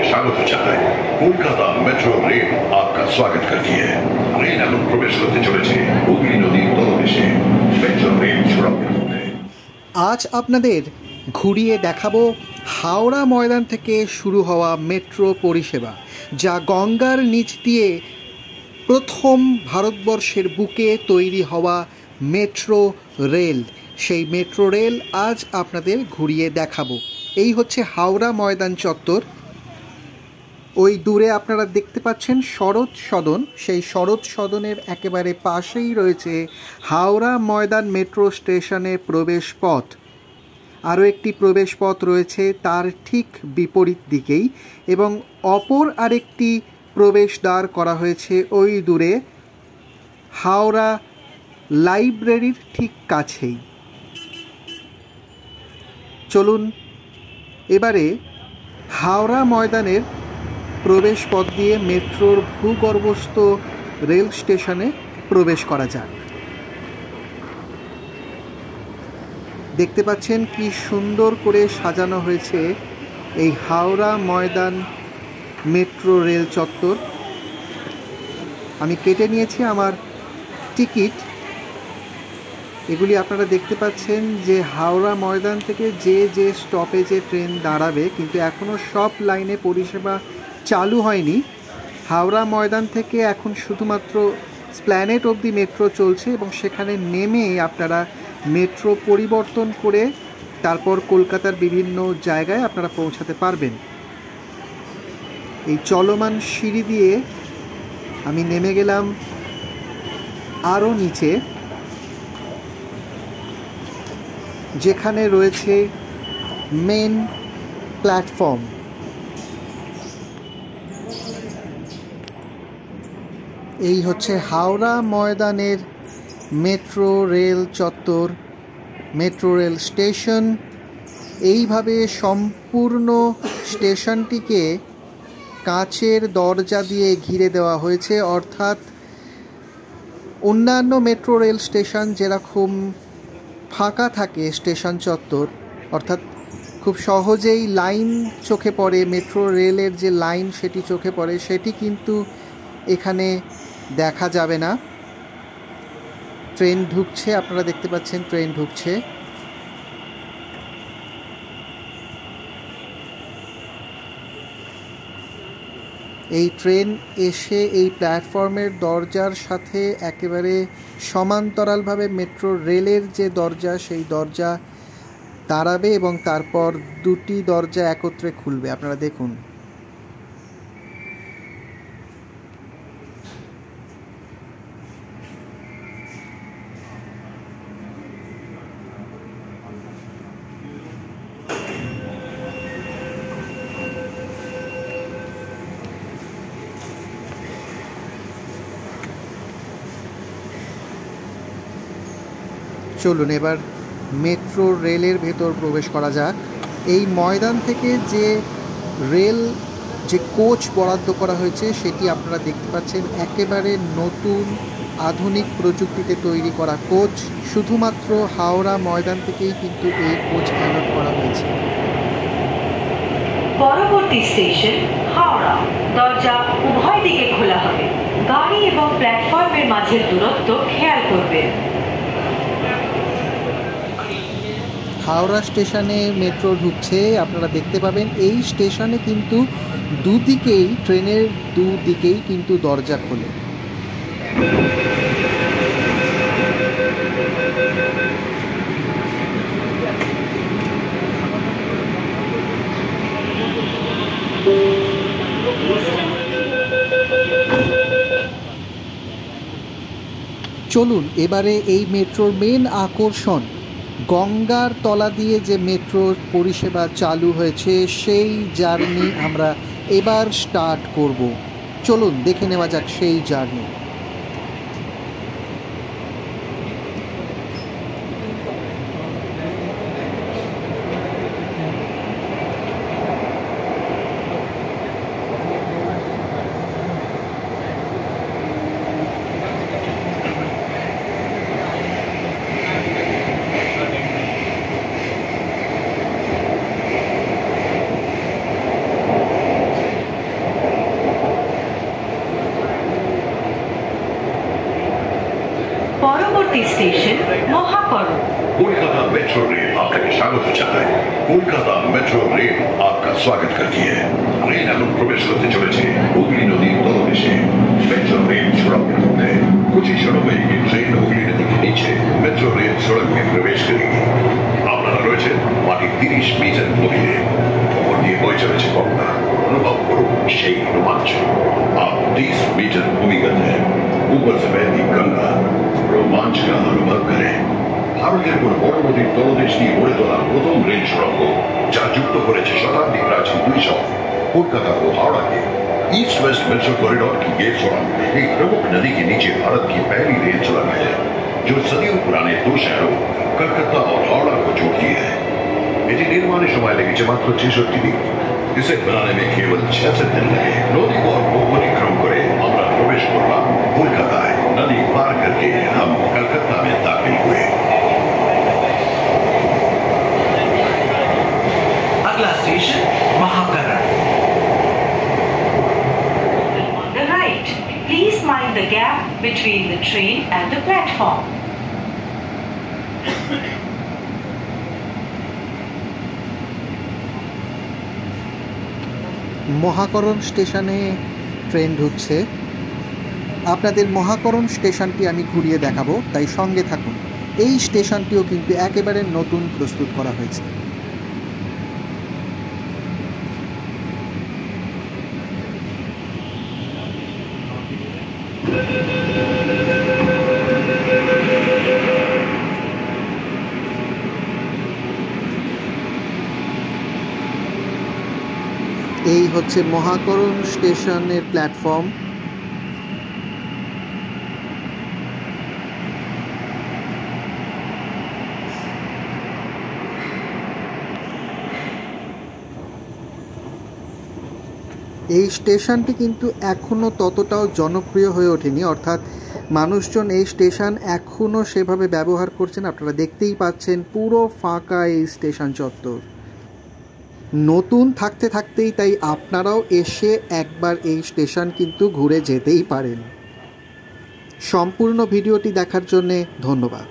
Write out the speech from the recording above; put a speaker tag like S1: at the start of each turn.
S1: स्वागत জানায়। Kolkata metro rail आपका स्वागत करती है। रेल এখন প্রবেশ করতে চলেছে হুগলি নদীর তলদেশে। মেট্রো রেল সুরক্ষিত হতে।
S2: আজ আপনাদের ঘুরিয়ে দেখাবো হাওড়া ময়দান থেকে শুরু হওয়া মেট্রো পরিষেবা, যা গঙ্গার নিচ দিয়ে প্রথম ভারতবর্ষের বুকে তৈরি হওয়া মেট্রো রেল। সেই মেট্রো রেল আজ আপনাদের ঘুরিয়ে দেখাবো। এই হচ্ছে হাওড়া ময়দান চত্বর। ওই দূরে আপনারা দেখতে পাচ্ছেন শরৎ সদন। সেই শরৎ সদনের একেবারে পাশেই রয়েছে হাওড়া ময়দান মেট্রো স্টেশনের প্রবেশ পথ। আরও একটি প্রবেশ পথ রয়েছে তার ঠিক বিপরীত দিকেই, এবং অপর আরেকটি প্রবেশদ্বার করা হয়েছে ওই দূরে হাওড়া লাইব্রেরির ঠিক কাছেই। চলুন এবারে হাওড়া ময়দানের প্রবেশ পথ দিয়ে মেট্রোর ভূগর্ভস্থ রেল স্টেশনে প্রবেশ করা যাক। দেখতে পাচ্ছেন কি সুন্দর করে সাজানো হয়েছে এই হাওড়া ময়দান মেট্রো রেল চত্বর। আমি কেটে নিয়েছি আমার টিকিট। এগুলি আপনারা দেখতে পাচ্ছেন যে হাওড়া ময়দান থেকে যে যে স্টপেজে ট্রেন দাঁড়াবে, কিন্তু এখনও সব লাইনে পরিষেবা চালু হয়নি। হাওড়া ময়দান থেকে এখন শুধুমাত্র স্প্ল্যানেড অবধি মেট্রো চলছে, এবং সেখানে নেমে আপনারা মেট্রো পরিবর্তন করে তারপর কলকাতার বিভিন্ন জায়গায় আপনারা পৌঁছাতে পারবেন। এই চলমান সিঁড়ি দিয়ে আমি নেমে গেলাম আরও নিচে, যেখানে রয়েছে মেন প্ল্যাটফর্ম। এই হচ্ছে হাওড়া ময়দানের মেট্রো রেল চত্বর, মেট্রো রেল স্টেশন। এইভাবে সম্পূর্ণ স্টেশনটিকে কাঁচের দরজা দিয়ে ঘিরে দেওয়া হয়েছে, অর্থাৎ অন্যান্য মেট্রো রেল স্টেশন যেরকম ফাঁকা থাকে স্টেশন চত্বর, অর্থাৎ খুব সহজেই লাইন চোখে পড়ে, মেট্রো রেলের যে লাইন সেটি চোখে পড়ে, সেটি কিন্তু এখানে দেখা যাবে না। ট্রেন ঢুকছে, আপনারা দেখতে পাচ্ছেন ট্রেন ঢুকছে। এই ট্রেন এসে এই প্ল্যাটফর্মের দরজার সাথে একেবারে সমান্তরালভাবে মেট্রো রেলের যে দরজা, সেই দরজা দাঁড়াবে এবং তারপর দুটি দরজা একত্রে খুলবে। আপনারা দেখুন। চলুন এবার মেট্রো রেলের ভেতর প্রবেশ করা যাক। এই ময়দান থেকে যে রেল যে কোচ বরাদ্দ করা হয়েছে সেটি আপনারা দেখতে পাচ্ছেন একেবারে নতুন আধুনিক প্রযুক্তিতে তৈরি করা কোচ। শুধুমাত্র হাওড়া ময়দান থেকেই কিন্তু এই কোচ অ্যালট করা হয়েছে।
S3: পরবর্তী স্টেশন হাওড়া। দরজা উভয় দিকে খোলা হবে। গাড়ি এবং প্ল্যাটফর্মের মাঝের দূরত্ব খেয়াল করবেন।
S2: হাওড়া স্টেশনে মেট্রো ঢুকছে, আপনারা দেখতে পাবেন এই স্টেশনে কিন্তু দুদিকেই, ট্রেনের দুদিকেই কিন্তু দরজা খোলে। চলুন এবারে এই মেট্রোর মেন আকর্ষণ, গঙ্গার তলা দিয়ে যে মেট্রোর পরিষেবা চালু হয়েছে সেই জার্নি আমরা এবার স্টার্ট করব। চলুন দেখে নেওয়া যাক সেই জার্নি।
S3: পরবর্তী স্টেশন মহাকরণ।
S1: कोलकाता मेट्रो रेल आपके स्वागत জানায়। कोलकाता मेट्रो रेल आपका स्वागत करती है। ट्रेन এখন প্রবেশ করতে চলেছে হুগলি নদীর তলদেশে। मेट्रो रेल सड़क पर होते हैं। कुछ ही क्षणों में ये ट्रेन হুগলি नदी के नीचे मेट्रो रेल सड़क में प्रवेश करेगी। আপনারা রয়েছে মাটির 30 মিটার গভীরে। ওপর দিয়ে বয়ে চলেছে গঙ্গা। অনুভব করুন সেই রোমাঞ্চ। आप 30 मीटर भूमिगत हैं। ऊपर से बहती गंगा रोमांच का अनुभव करें। ভারতের কোন বড় নদীর তলদেশ দিয়ে গড়ে তোলা প্রথম রেল সুড়ঙ্গ, যা যুক্ত করেছে শতাব্দী প্রাচীন দুই শহর कोलकाता को हावड़ा के। ईस्ट वेस्ट मेट्रो कॉरिडोर की ये सुरंग एक प्रमुख नदी के नीचे भारत की पहली रेल सुरंग है, जो सदियों पुराने दो शहरों कलकत्ता और हावड़ा को जोड़ती है। এটি নির্মাণে সময় লেগেছে মাত্র 66 দিন। इसे बनाने में केवल 66 दिन लगे। नदी को अतिक्रम করে আমরা প্রবেশ করলাম কলকাতায়। नदी पार करके हम कलकत्ता में दाखिल हुए।
S4: अगला station महाकरण।
S3: On the right, please mind the gap between the train and the platform.
S2: মহাকরণ স্টেশনে ট্রেন ঢুকছে। আপনাদের মহাকরণ স্টেশনটি আমি ঘুরিয়ে দেখাবো, তাই সঙ্গে থাকুন। এই স্টেশনটিও কিন্তু একেবারে নতুন প্রস্তুত করা হয়েছে। এই হচ্ছে মহাকরণ স্টেশনের প্ল্যাটফর্ম। এই স্টেশনটি কিন্তু এখনও ততটাও জনপ্রিয় হয়ে ওঠেনি, অর্থাৎ মানুষজন এই স্টেশন এখনও সেভাবে ব্যবহার করছেন। আপনারা দেখতেই পাচ্ছেন পুরো ফাঁকা এই স্টেশন চত্বর। নতুন থাকতে থাকতেই তাই আপনারাও এসে একবার এই স্টেশন কিন্তু ঘুরে যেতেই পারেন। সম্পূর্ণ ভিডিওটি দেখার জন্যে ধন্যবাদ।